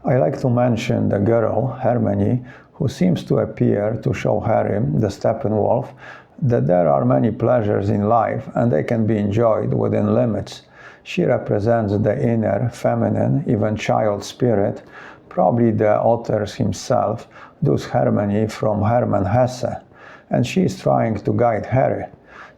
I like to mention the girl, Hermann, who seems to appear to show Harry, the Steppenwolf, that there are many pleasures in life and they can be enjoyed within limits. She represents the inner, feminine, even child spirit, probably the author himself, thus Hermann from Hermann Hesse, and she is trying to guide Harry.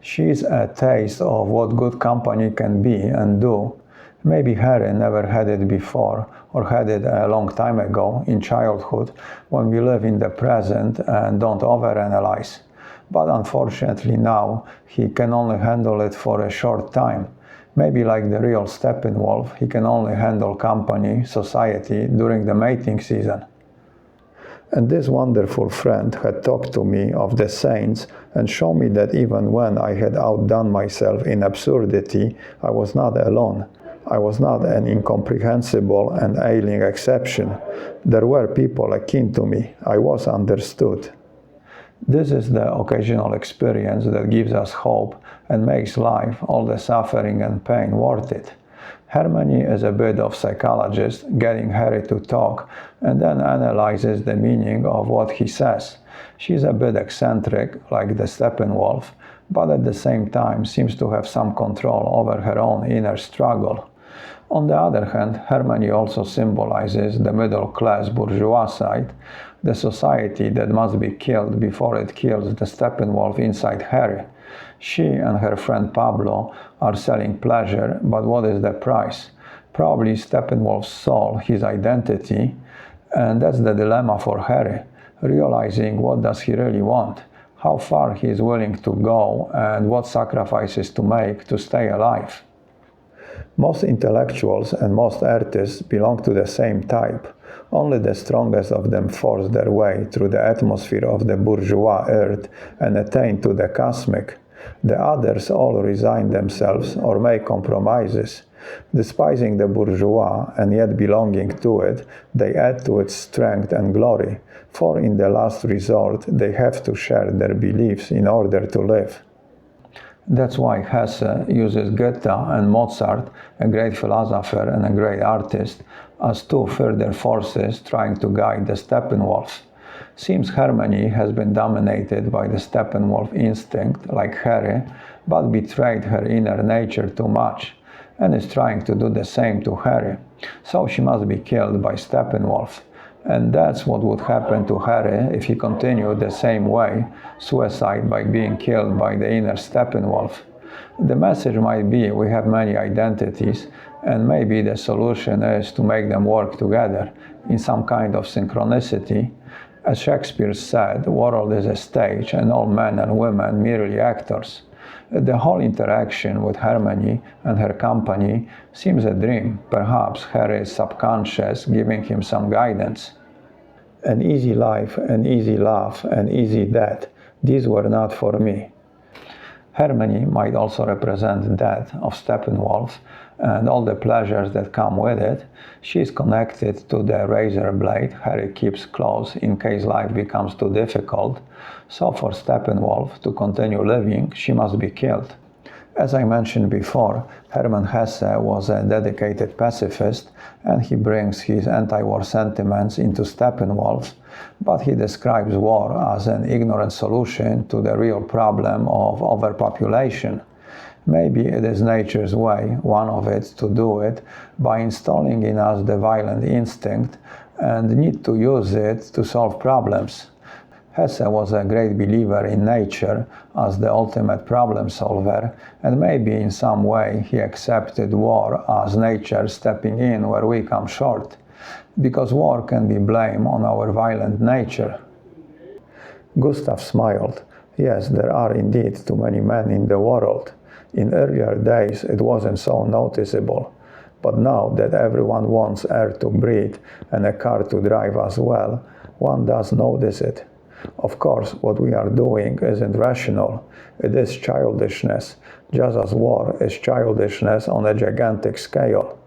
She is a taste of what good company can be and do. Maybe Harry never had it before, or had it a long time ago in childhood, when we live in the present and don't overanalyze. But unfortunately now, he can only handle it for a short time. Maybe like the real Steppenwolf, he can only handle company, society, during the mating season. And this wonderful friend had talked to me of the saints and shown me that even when I had outdone myself in absurdity, I was not alone. I was not an incomprehensible and ailing exception. There were people akin to me. I was understood. This is the occasional experience that gives us hope and makes life, all the suffering and pain, worth it. Hermann is a bit of psychologist, getting Harry to talk, and then analyzes the meaning of what he says. She's a bit eccentric, like the Steppenwolf, but at the same time seems to have some control over her own inner struggle. On the other hand, Hermann also symbolizes the middle-class bourgeois side, the society that must be killed before it kills the Steppenwolf inside Harry. She and her friend Pablo are selling pleasure, but what is the price? Probably Steppenwolf's soul, his identity, and that's the dilemma for Harry, realizing what does he really want, how far he is willing to go, and what sacrifices to make to stay alive. Most intellectuals and most artists belong to the same type. Only the strongest of them force their way through the atmosphere of the bourgeois earth and attain to the cosmic. The others all resign themselves or make compromises. Despising the bourgeois and yet belonging to it, they add to its strength and glory, for in the last resort they have to share their beliefs in order to live. That's why Hesse uses Goethe and Mozart, a great philosopher and a great artist, as two further forces trying to guide the Steppenwolf. Seems Hermann has been dominated by the Steppenwolf instinct, like Harry, but betrayed her inner nature too much, and is trying to do the same to Harry. So she must be killed by Steppenwolf. And that's what would happen to Harry if he continued the same way, suicide by being killed by the inner Steppenwolf. The message might be we have many identities, and maybe the solution is to make them work together in some kind of synchronicity. As Shakespeare said, the world is a stage and all men and women merely actors. The whole interaction with Hermann and her company seems a dream, perhaps Harry's subconscious giving him some guidance. An easy life, an easy laugh, an easy death, these were not for me. Hermann might also represent the death of Steppenwolf and all the pleasures that come with it. She is connected to the razor blade Harry keeps close in case life becomes too difficult. So for Steppenwolf to continue living, she must be killed. As I mentioned before, Hermann Hesse was a dedicated pacifist, and he brings his anti-war sentiments into Steppenwolf, but he describes war as an ignorant solution to the real problem of overpopulation. Maybe it is nature's way, one of it, to do it by installing in us the violent instinct and need to use it to solve problems. Hesse was a great believer in nature as the ultimate problem solver, and maybe in some way he accepted war as nature stepping in where we come short, because war can be blamed on our violent nature. Gustav smiled. Yes, there are indeed too many men in the world. In earlier days it wasn't so noticeable, but now that everyone wants air to breathe and a car to drive as well, one does notice it. Of course, what we are doing isn't rational. It is childishness, just as war is childishness on a gigantic scale.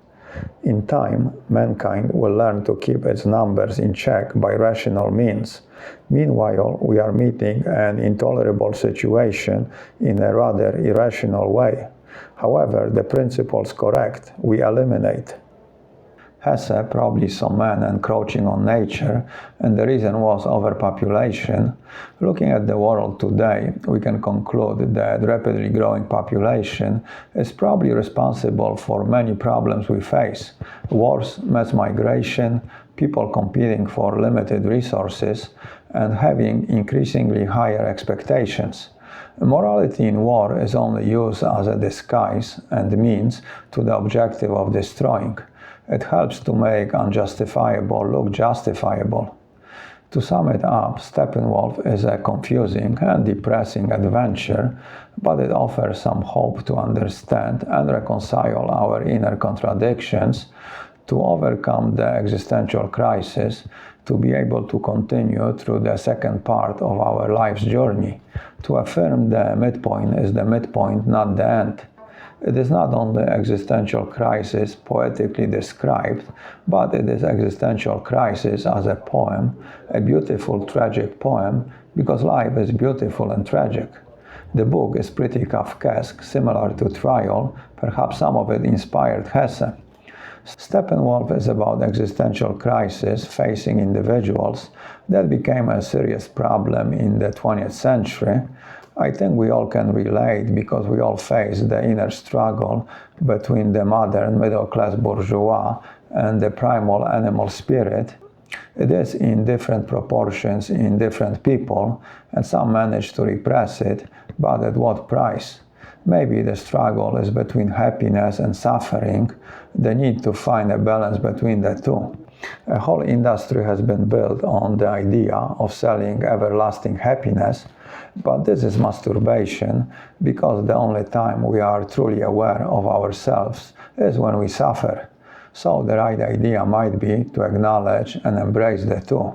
In time, mankind will learn to keep its numbers in check by rational means. Meanwhile, we are meeting an intolerable situation in a rather irrational way. However, the principle is correct. We eliminate. Hesse probably saw man encroaching on nature, and the reason was overpopulation. Looking at the world today, we can conclude that rapidly growing population is probably responsible for many problems we face: wars, mass migration, people competing for limited resources, and having increasingly higher expectations. Morality in war is only used as a disguise and means to the objective of destroying. It helps to make unjustifiable look justifiable. To sum it up, Steppenwolf is a confusing and depressing adventure, but it offers some hope to understand and reconcile our inner contradictions, to overcome the existential crisis, to be able to continue through the second part of our life's journey, to affirm the midpoint is the midpoint, not the end. It is not only existential crisis poetically described, but it is existential crisis as a poem, a beautiful tragic poem, because life is beautiful and tragic. The book is pretty Kafkaesque, similar to Trial, perhaps some of it inspired Hesse. Steppenwolf is about existential crisis facing individuals that became a serious problem in the 20th century. I think we all can relate because we all face the inner struggle between the modern middle-class bourgeois and the primal animal spirit. It is in different proportions in different people, and some manage to repress it, but at what price? Maybe the struggle is between happiness and suffering, the need to find a balance between the two. A whole industry has been built on the idea of selling everlasting happiness, but this is masturbation, because the only time we are truly aware of ourselves is when we suffer. So the right idea might be to acknowledge and embrace the two.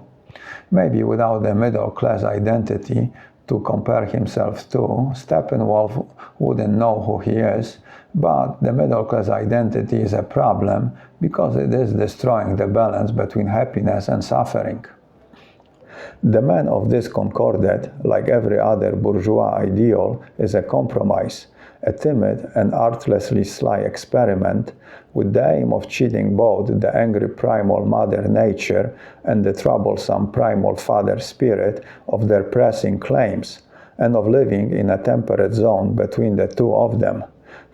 Maybe without the middle-class identity to compare himself to, Steppenwolf wouldn't know who he is, but the middle-class identity is a problem because it is destroying the balance between happiness and suffering. The man of this concordat, like every other bourgeois ideal, is a compromise, a timid and artlessly sly experiment with the aim of cheating both the angry primal mother nature and the troublesome primal father spirit of their pressing claims, and of living in a temperate zone between the two of them.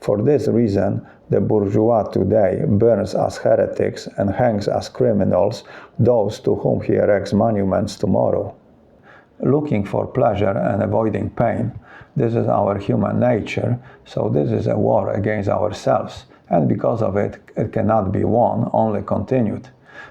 For this reason, the bourgeois today burns as heretics and hangs as criminals those to whom he erects monuments tomorrow. Looking for pleasure and avoiding pain, this is our human nature, so this is a war against ourselves, and because of it, it cannot be won, only continued.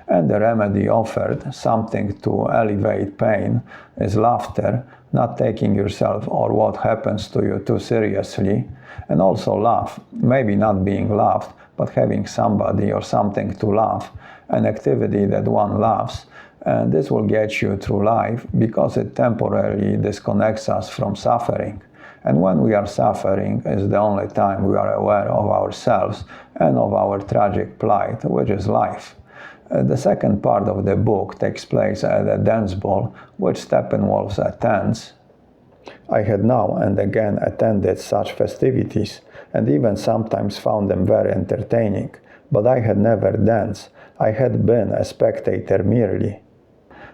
And the remedy offered, something to alleviate pain, is laughter, not taking yourself or what happens to you too seriously, and also laugh, maybe not being laughed, but having somebody or something to laugh, an activity that one loves, and this will get you through life because it temporarily disconnects us from suffering. And when we are suffering is the only time we are aware of ourselves and of our tragic plight, which is life. The second part of the book takes place at a dance ball, which Steppenwolf attends. I had now and again attended such festivities, and even sometimes found them very entertaining, but I had never danced. I had been a spectator merely.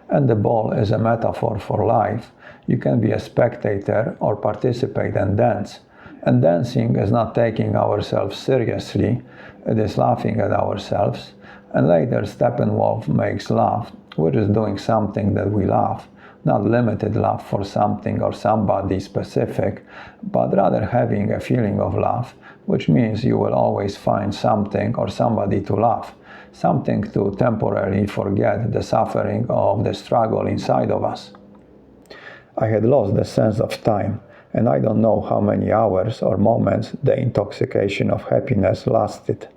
And the ball is a metaphor for life. You can be a spectator or participate and dance. And dancing is not taking ourselves seriously, it is laughing at ourselves. And later Steppenwolf makes laugh, which is doing something that we love, not limited love for something or somebody specific, but rather having a feeling of love, which means you will always find something or somebody to love, something to temporarily forget the suffering of the struggle inside of us. I had lost the sense of time, and I don't know how many hours or moments the intoxication of happiness lasted.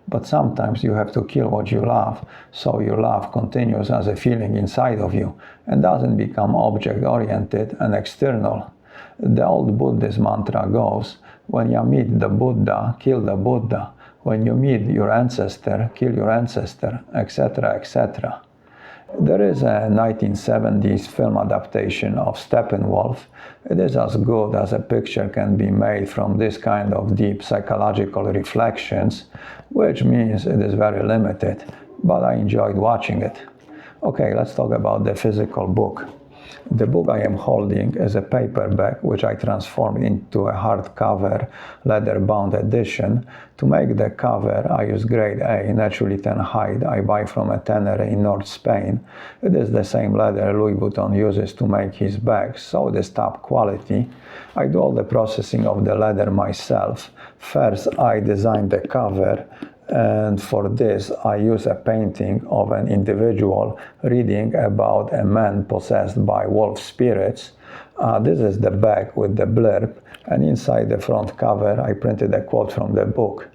But sometimes you have to kill what you love, so your love continues as a feeling inside of you and doesn't become object-oriented and external. The old Buddhist mantra goes, when you meet the Buddha, kill the Buddha. When you meet your ancestor, kill your ancestor, etc., etc. There is a 1970s film adaptation of Steppenwolf. It is as good as a picture can be made from this kind of deep psychological reflections, which means it is very limited, but I enjoyed watching it. Okay, let's talk about the physical book. The book I am holding is a paperback which I transformed into a hardcover leather-bound edition. To make the cover, I use grade A naturally tan hide I buy from a tanner in North Spain. It is the same leather Louis Vuitton uses to make his bags, so it is top quality. I do all the processing of the leather myself. First, I design the cover, and for this I use a painting of an individual reading about a man possessed by wolf spirits. This is the back with the blurb, and inside the front cover I printed a quote from the book.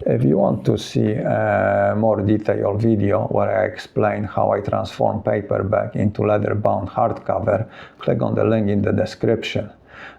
If you want to see a more detailed video where I explain how I transform paperback into leather-bound hardcover, click on the link in the description.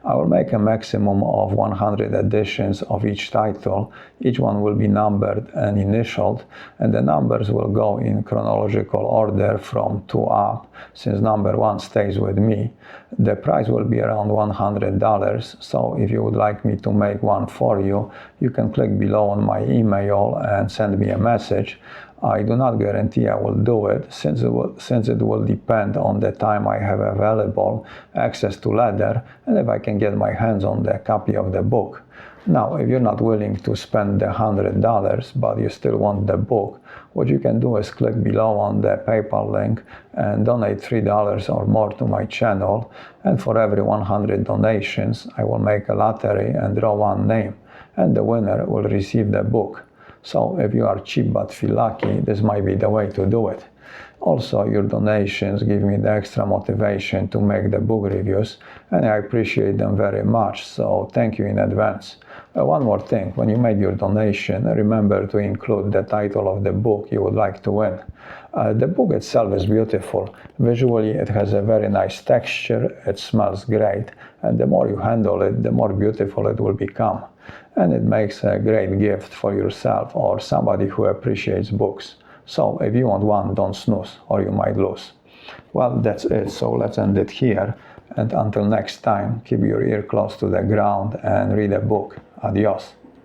I will make a maximum of 100 editions of each title. Each one will be numbered and initialed, and the numbers will go in chronological order from 2 up, since number 1 stays with me. The price will be around $100, so if you would like me to make one for you, you can click below on my email and send me a message. I do not guarantee I will do it, since it will depend on the time I have available access to leather and if I can get my hands on the copy of the book. Now, if you're not willing to spend the $100 but you still want the book, what you can do is click below on the PayPal link and donate $3 or more to my channel, and for every 100 donations I will make a lottery and draw one name, and the winner will receive the book. So if you are cheap but feel lucky, this might be the way to do it. Also, your donations give me the extra motivation to make the book reviews, and I appreciate them very much, so thank you in advance. One more thing, when you make your donation, remember to include the title of the book you would like to win. The book itself is beautiful. Visually, it has a very nice texture, it smells great, and the more you handle it, the more beautiful it will become. And it makes a great gift for yourself or somebody who appreciates books. So if you want one, don't snooze, or you might lose. Well, that's it, so let's end it here. And until next time, keep your ear close to the ground and read a book. Adios.